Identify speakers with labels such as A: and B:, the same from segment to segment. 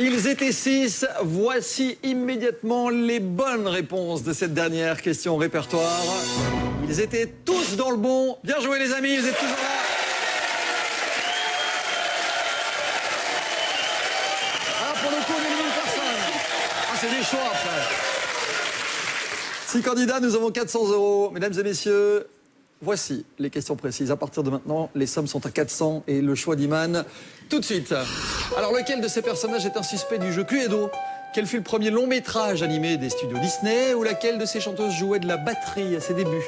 A: Ils étaient 6. Voici immédiatement les bonnes réponses de cette dernière question répertoire. Ils étaient tous dans le bon. Bien joué les amis, vous êtes toujours là. Ah, pour le coup, on élimine personne. Ah, c'est des choix après. 6 candidats, nous avons 400 €. Mesdames et messieurs, voici les questions précises. À partir de maintenant, les sommes sont à 400 et le choix d'Iman tout de suite. Alors, lequel de ces personnages est un suspect du jeu Cluedo? Quel fut le premier long métrage animé des studios Disney? Ou laquelle de ces chanteuses jouait de la batterie à ses débuts?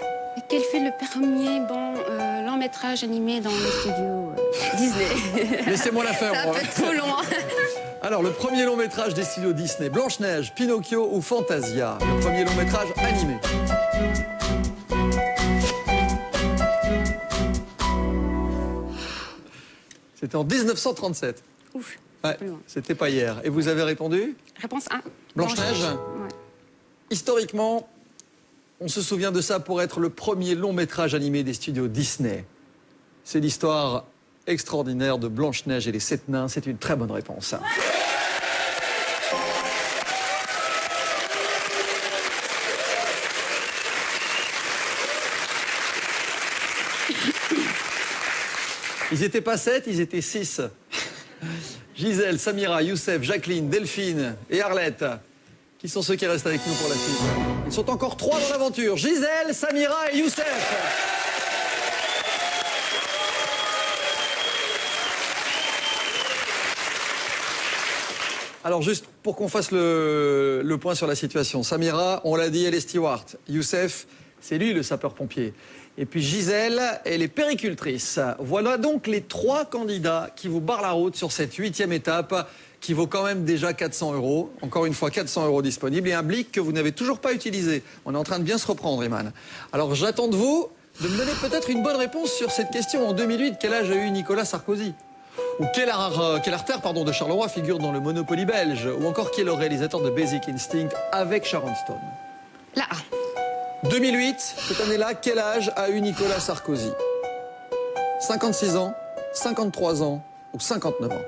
B: Quel fut le premier long métrage animé dans le studio Disney?
A: Laissez-moi la faire.
B: C'est un peu trop long.
A: Alors, le premier long métrage des studios Disney, Blanche-Neige, Pinocchio ou Fantasia? Le premier long métrage animé. C'était en 1937.
B: Ouf.
A: Ouais, c'était pas hier. Et vous avez répondu?
B: Réponse 1.
A: Blanche-Neige.
B: Ouais.
A: Historiquement, on se souvient de ça pour être le premier long métrage animé des studios Disney. C'est l'histoire extraordinaire de Blanche-Neige et les 7 nains. C'est une très bonne réponse. Ils n'étaient pas 7, ils étaient 6. Gisèle, Samira, Youssef, Jacqueline, Delphine et Arlette, qui sont ceux qui restent avec nous pour la suite. Ils sont encore 3 dans l'aventure. Gisèle, Samira et Youssef. Alors juste pour qu'on fasse le point sur la situation. Samira, on l'a dit, elle est steward. Youssef, c'est lui le sapeur-pompier. Et puis Gisèle, elle est péricultrice. Voilà donc les 3 candidats qui vous barrent la route sur cette 8e étape qui vaut quand même déjà 400 €. Encore une fois, 400 € disponibles et un blick que vous n'avez toujours pas utilisé. On est en train de bien se reprendre, Iman. Alors j'attends de vous de me donner peut-être une bonne réponse sur cette question. En 2008, quel âge a eu Nicolas Sarkozy? Ou quel artère de Charleroi figure dans le Monopoly belge? Ou encore qui est le réalisateur de Basic Instinct avec Sharon Stone?
B: La A.
A: 2008, cette année-là, quel âge a eu Nicolas Sarkozy? 56 ans, 53 ans ou 59 ans?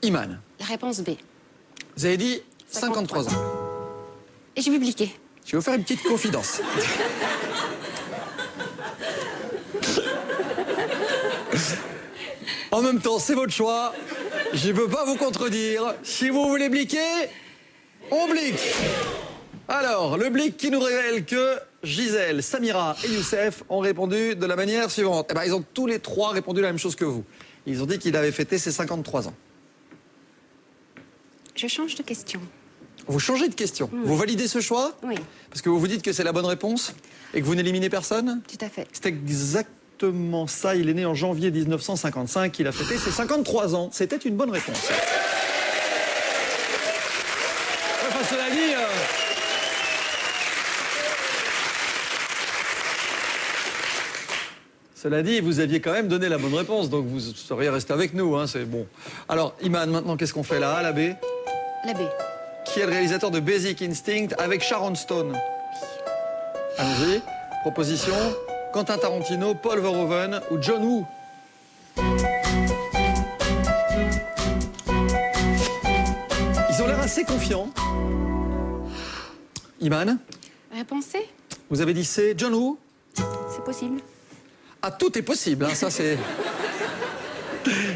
A: Iman.
B: La réponse B.
A: Vous avez dit 53 ans.
B: Et j'ai publié.
A: Je vais vous faire une petite confidence. En même temps, c'est votre choix. Je ne peux pas vous contredire. Si vous voulez bliquer, on blique. Alors, le blic qui nous révèle que Gisèle, Samira et Youssef ont répondu de la manière suivante. Eh ben, ils ont tous les 3 répondu la même chose que vous. Ils ont dit qu'il avait fêté ses 53 ans.
B: Je change de question.
A: Vous changez de question. Vous validez ce choix?
B: Oui.
A: Parce que vous vous dites que c'est la bonne réponse et que vous n'éliminez personne?
B: Tout à fait.
A: C'est exactement ça. Il est né en janvier 1955. Il a fêté ses 53 ans. C'était une bonne réponse. Enfin, cela dit... Cela dit, vous aviez quand même donné la bonne réponse, donc vous seriez resté avec nous, hein, c'est bon. Alors, Iman, maintenant, qu'est-ce qu'on fait là, A, la B?
B: La B.
A: Qui est le réalisateur de Basic Instinct avec Sharon Stone? Allons-y. Proposition, Quentin Tarantino, Paul Verhoeven ou John Woo? Ils ont l'air assez confiants. Iman?
B: Réponse C.
A: Vous avez dit C, John Woo?
B: C'est possible.
A: Ah, tout est possible, hein, ça c'est...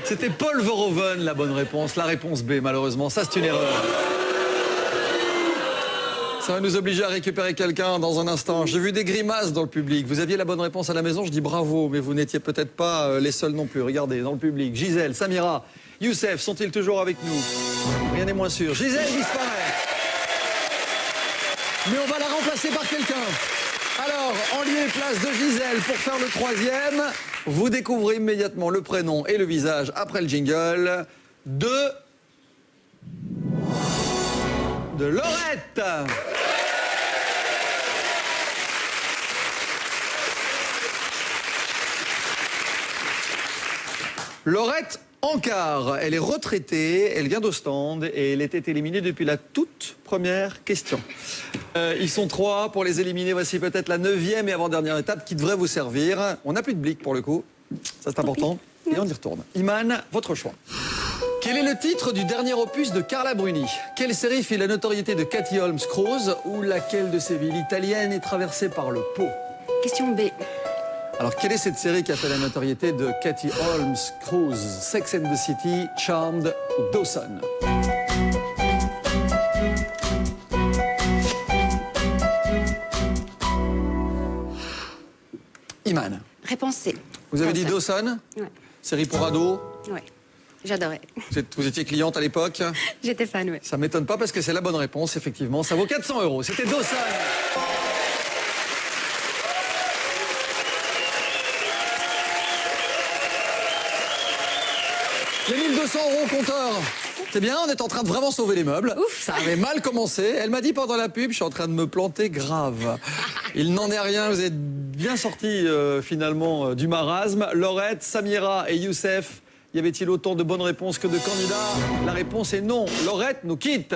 A: C'était Paul Verhoeven, la bonne réponse. La réponse B, malheureusement. Ça, c'est une erreur. Ça va nous obliger à récupérer quelqu'un dans un instant. J'ai vu des grimaces dans le public. Vous aviez la bonne réponse à la maison, je dis bravo, mais vous n'étiez peut-être pas les seuls non plus. Regardez, dans le public, Gisèle, Samira, Youssef, sont-ils toujours avec nous? Rien n'est moins sûr. Gisèle disparaît. Mais on va la remplacer par quelqu'un. Alors, en lieu et place de Gisèle, pour faire le 3e, vous découvrez immédiatement le prénom et le visage après le jingle de Laurette. Laurette Ancard, elle est retraitée, elle vient d'Ostende et elle était éliminée depuis la toute première question. Ils sont 3 pour les éliminer. Voici peut-être la 9e et avant-dernière étape qui devrait vous servir. On n'a plus de blic pour le coup. Ça, c'est important. Et on y retourne. Iman, votre choix. Quel est le titre du dernier opus de Carla Bruni? Quelle série fit la notoriété de Katie Holmes Cruise? Ou laquelle de ces villes italiennes est traversée par le Pô?
B: Question B.
A: Alors, quelle est cette série qui a fait la notoriété de Katie Holmes Cruise? Sex and the City, Charmed ou Dawson? Iman.
B: Réponse C.
A: Vous avez dit Dawson?
B: Ouais.
A: Série pour ados?
B: Ouais. J'adorais.
A: Vous étiez cliente à l'époque?
B: J'étais fan, ouais.
A: Ça m'étonne pas parce que c'est la bonne réponse, effectivement. Ça vaut 400 €. C'était Dawson. Les 1200 € au compteur. C'est bien, on est en train de vraiment sauver les meubles.
B: Ouf.
A: Ça avait mal commencé. Elle m'a dit pendant la pub, je suis en train de me planter grave. Il n'en est rien, vous êtes bien sortis finalement du marasme. Laurette, Samira et Youssef, y avait-il autant de bonnes réponses que de candidats? La réponse est non. Laurette nous quitte.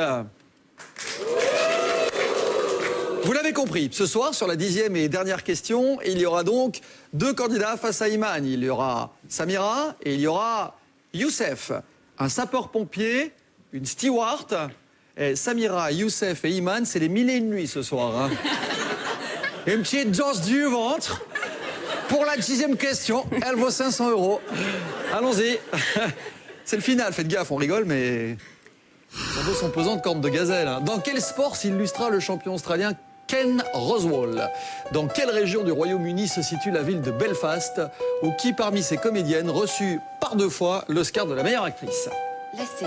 A: Vous l'avez compris, ce soir, sur la 10e et dernière question, il y aura donc 2 candidats face à Iman. Il y aura Samira et il y aura Youssef. Un sapeur-pompier, une steward. Et Samira, Youssef et Iman, c'est les 1001 nuits ce soir. Hein. Une petite dose du ventre. Pour la 10e question, elle vaut 500 €. Allons-y. C'est le final, faites gaffe, on rigole, mais... Son dos sont pesants de cornes de gazelle. Hein. Dans quel sport s'illustra le champion australien Ken Roswell? Dans quelle région du Royaume-Uni se situe la ville de Belfast? Ou qui parmi ces comédiennes reçut par 2 fois l'Oscar de la meilleure actrice?
B: La C.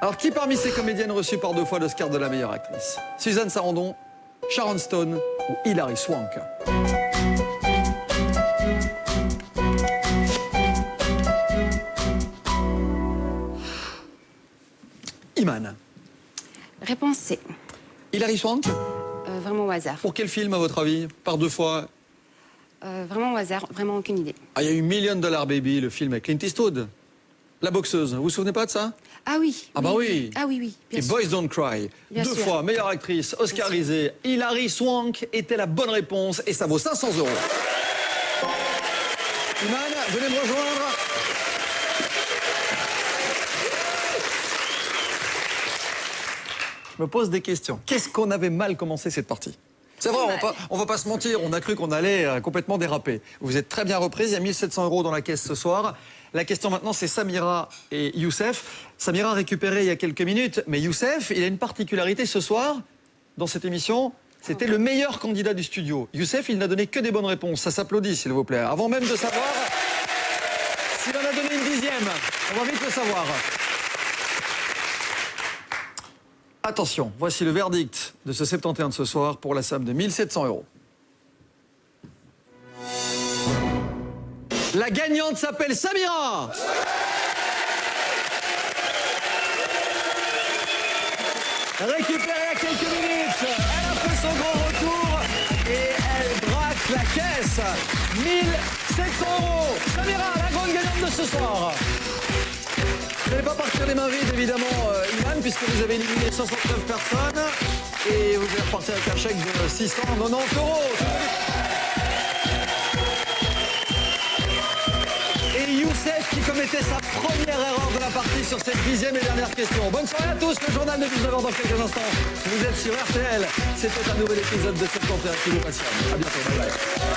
A: Alors, qui parmi ces comédiennes reçut par 2 fois l'Oscar de la meilleure actrice? Suzanne Sarandon, Sharon Stone ou Hilary Swank? Iman.
B: Réponse C.
A: Hilary Swank?
B: Vraiment au hasard.
A: Pour quel film, à votre avis? Par 2 fois?
B: Vraiment au hasard, vraiment aucune idée.
A: Ah, il y a eu $1 Million Baby, le film avec Clint Eastwood. La boxeuse, vous vous souvenez pas de ça?
B: Ah oui.
A: Ah bah oui.
B: Ah oui, oui.
A: Et Boys Don't Cry.
B: Bien
A: 2
B: sûr.
A: fois meilleure actrice, oscarisée. Hilary Swank était la bonne réponse et ça vaut 500 €. Iman, venez me rejoindre. Je me pose des questions. Qu'est-ce qu'on avait mal commencé cette partie? C'est vrai, on va pas se mentir, on a cru qu'on allait complètement déraper. Vous êtes très bien reprise, il y a 1700 € dans la caisse ce soir. La question maintenant, c'est Samira et Youssef. Samira a récupéré il y a quelques minutes, mais Youssef, il a une particularité ce soir, dans cette émission, c'était le meilleur candidat du studio. Youssef, il n'a donné que des bonnes réponses. Ça s'applaudit, s'il vous plaît. Avant même de savoir s'il en a donné une 10e. On va vite le savoir. Attention, voici le verdict de ce 71 de ce soir pour la somme de 1700 €. La gagnante s'appelle Samira. Récupérée il y a quelques minutes, elle a fait son grand retour et elle braque la caisse. 1700 €. Samira, la grande gagnante de ce soir. Vous n'allez pas partir les mains vides, évidemment, Iman, puisque vous avez éliminé 69 personnes et vous allez repartir avec un chèque de 690 €. Et Youssef qui commettait sa première erreur de la partie sur cette 10e et dernière question. Bonne soirée à tous, le journal de 19 h dans quelques instants. Vous êtes sur RTL. C'était un nouvel épisode de 71 qui vous passionne. À bientôt, bye bye.